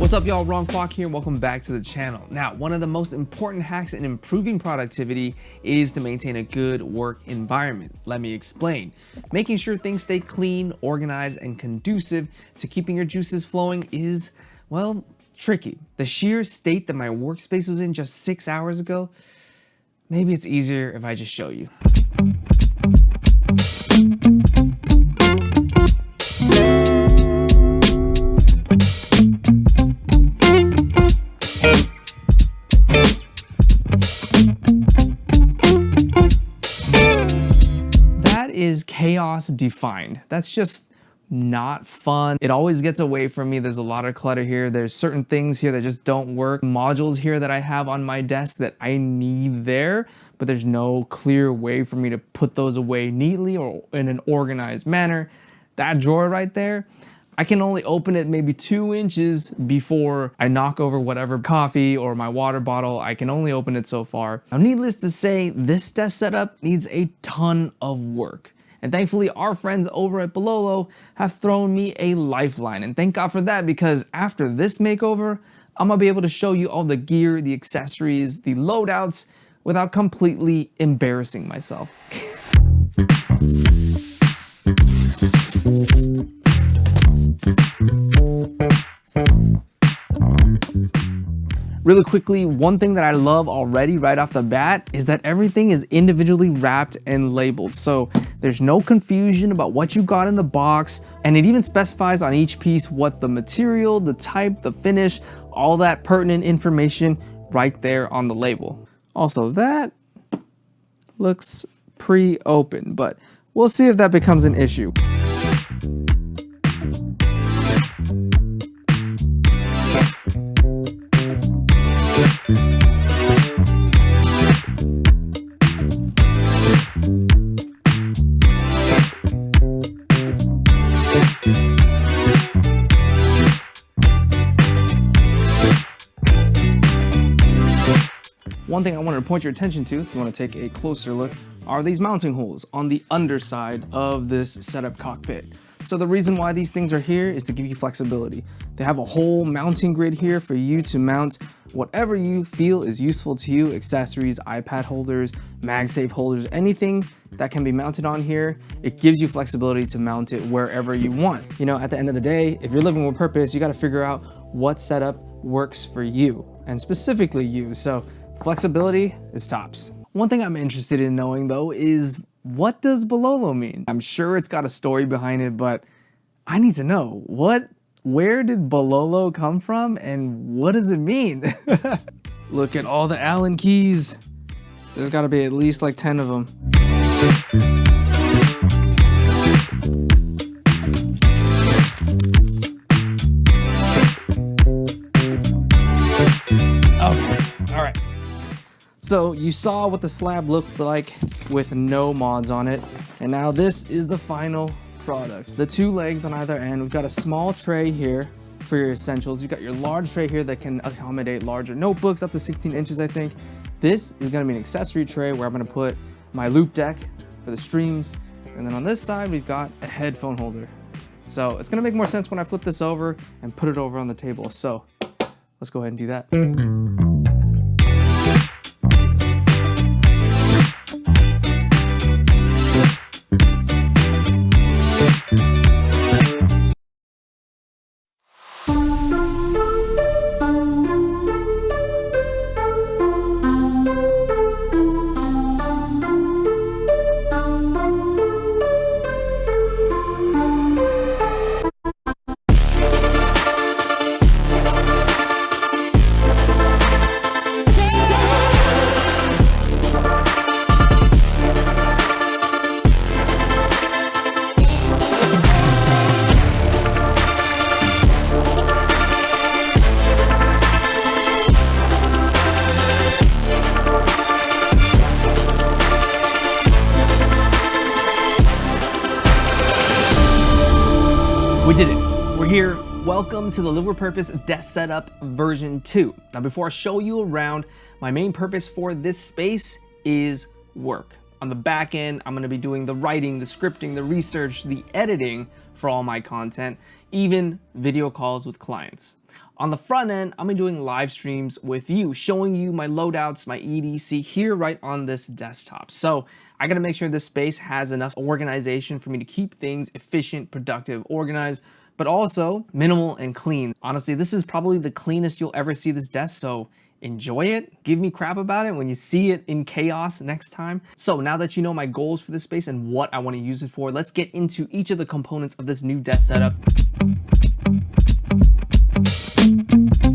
What's up, y'all? Ron Kwok here. Welcome back to the channel. Now, one of the most important hacks in improving productivity is to maintain a good work environment. Let me explain. Making sure things stay clean, organized, and conducive to keeping your juices flowing is, well, tricky. The sheer state that my workspace was in just 6 hours ago, maybe it's easier if I just show you. Is chaos defined. That's just not fun. It always gets away from me. There's a lot of clutter here. There's certain things here that just don't work. Modules here that I have on my desk that I need there, but there's no clear way for me to put those away neatly or in an organized manner. That drawer right there, I can only open it maybe 2 inches before I knock over whatever coffee or my water bottle. I can only open it so far. Now, needless to say, this desk setup needs a ton of work. And thankfully, our friends over at BALOLO have thrown me a lifeline. And thank God for that, because after this makeover, I'm gonna be able to show you all the gear, the accessories, the loadouts without completely embarrassing myself. Really quickly, one thing that I love already right off the bat is that everything is individually wrapped and labeled. So there's no confusion about what you got in the box, and it even specifies on each piece what the material, the type, the finish, all that pertinent information right there on the label. Also, that looks pre-open, but we'll see if that becomes an issue. One thing I wanted to point your attention to, if you want to take a closer look, are these mounting holes on the underside of this setup cockpit. So the reason why these things are here is to give you flexibility. They have a whole mounting grid here for you to mount whatever you feel is useful to you, accessories, iPad holders, MagSafe holders, anything that can be mounted on here. It gives you flexibility to mount it wherever you want. You know, at the end of the day, if you're living with purpose, you got to figure out what setup works for you, and specifically you. So flexibility is tops. One thing I'm interested in knowing though is, what does BALOLO mean? I'm sure it's got a story behind it, but I need to know, where did BALOLO come from and what does it mean? Look at all the Allen keys. There's gotta be at least like 10 of them. Okay, all right. So you saw what the slab looked like with no mods on it, and now this is the final product. The 2 legs on either end. We've got a small tray here for your essentials. You've got your large tray here that can accommodate larger notebooks, up to 16 inches, I think. This is gonna be an accessory tray where I'm gonna put my loop deck for the streams, and then on this side, we've got a headphone holder. So it's gonna make more sense when I flip this over and put it over on the table. So let's go ahead and do that. We did it. We're here. Welcome to the Live with Purpose desk setup version 2. Now, before I show you around, my main purpose for this space is work. On the back end, I'm gonna be doing the writing, the scripting, the research, the editing for all my content. even video calls with clients. On the front end, I'm doing live streams with you, showing you my loadouts, my EDC here right on this desktop. So I gotta make sure this space has enough organization for me to keep things efficient, productive, organized, but also minimal and clean. Honestly, this is probably the cleanest you'll ever see this desk, so enjoy it. Give me crap about it when you see it in chaos next time. So now that you know my goals for this space and what I want to use it for, let's get into each of the components of this new desk setup.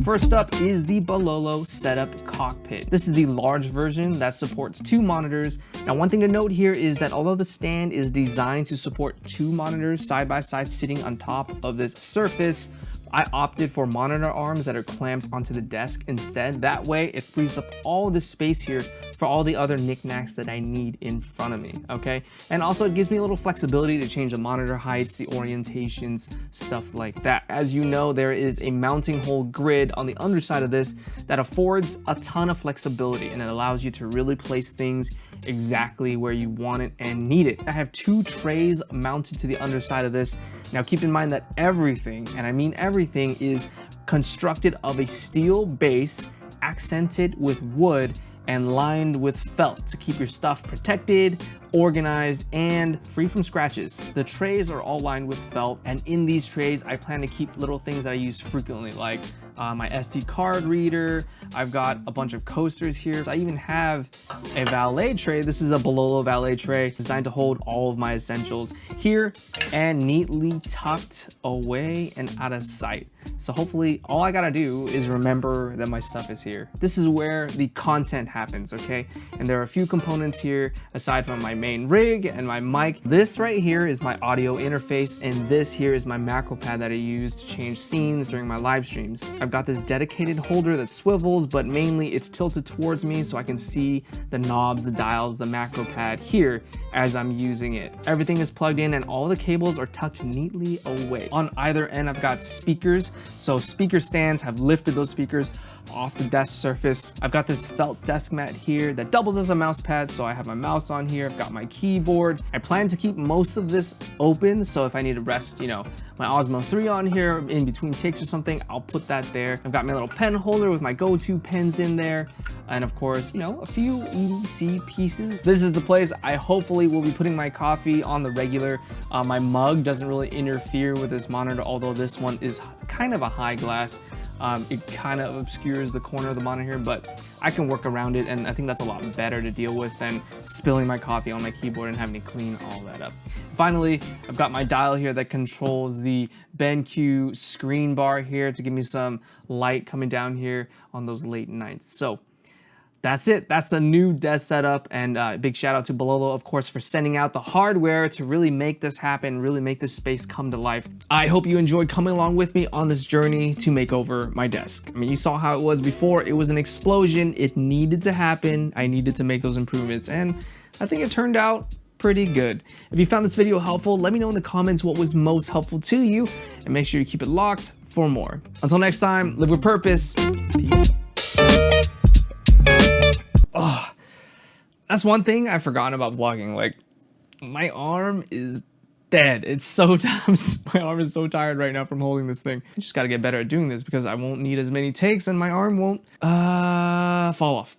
First up is the BALOLO setup cockpit. This is the large version that supports 2 monitors. Now, one thing to note here is that although the stand is designed to support 2 monitors side by side sitting on top of this surface, I opted for monitor arms that are clamped onto the desk instead. That way it frees up all the space here for all the other knickknacks that I need in front of me, okay? And also it gives me a little flexibility to change the monitor heights, the orientations, stuff like that. As you know, there is a mounting hole grid on the underside of this that affords a ton of flexibility, and it allows you to really place things exactly where you want it and need it. I have 2 trays mounted to the underside of this. Now keep in mind that everything, and I mean everything, is constructed of a steel base accented with wood and lined with felt to keep your stuff protected, organized, and free from scratches. The trays are all lined with felt, and in these trays I plan to keep little things that I use frequently, like my SD card reader. I've got a bunch of coasters here. So I even have a valet tray. This is a BALOLO valet tray designed to hold all of my essentials here and neatly tucked away and out of sight. So hopefully all I gotta do is remember that my stuff is here. This is where the content happens, okay? And there are a few components here aside from my main rig and my mic. This right here is my audio interface, and this here is my macro pad that I use to change scenes during my live streams. I've got this dedicated holder that swivels, but mainly it's tilted towards me so I can see the knobs, the dials, the macro pad here as I'm using it. Everything is plugged in and all the cables are tucked neatly away. On either end, I've got speakers. So speaker stands have lifted those speakers off the desk surface. I've got this felt desk mat here that doubles as a mouse pad, so I have my mouse on here. I've got my keyboard. I plan to keep most of this open, so if I need to rest, you know, my Osmo 3 on here in between takes or something, I'll put that there. I've got my little pen holder with my go-to pens in there, and of course, you know, a few EDC pieces. This is the place I hopefully will be putting my coffee on the regular. My mug doesn't really interfere with this monitor, although this one is kind of a high glass. It kind of obscures the corner of the monitor here, but I can work around it, and I think that's a lot better to deal with than spilling my coffee on my keyboard and having to clean all that up. Finally, I've got my dial here that controls the BenQ screen bar here to give me some light coming down here on those late nights. So that's it. That's the new desk setup, and big shout out to BALOLO, of course, for sending out the hardware to really make this happen, really make this space come to life. I hope you enjoyed coming along with me on this journey to make over my desk. I mean, you saw how it was before. It was an explosion. It needed to happen. I needed to make those improvements, and I think it turned out pretty good. If you found this video helpful, let me know in the comments what was most helpful to you, and make sure you keep it locked for more. Until next time, live with purpose. Peace. Oh, that's one thing I've forgotten about vlogging. Like, my arm is dead. It's so my arm is so tired right now from holding this thing. I just gotta get better at doing this because I won't need as many takes and my arm won't fall off.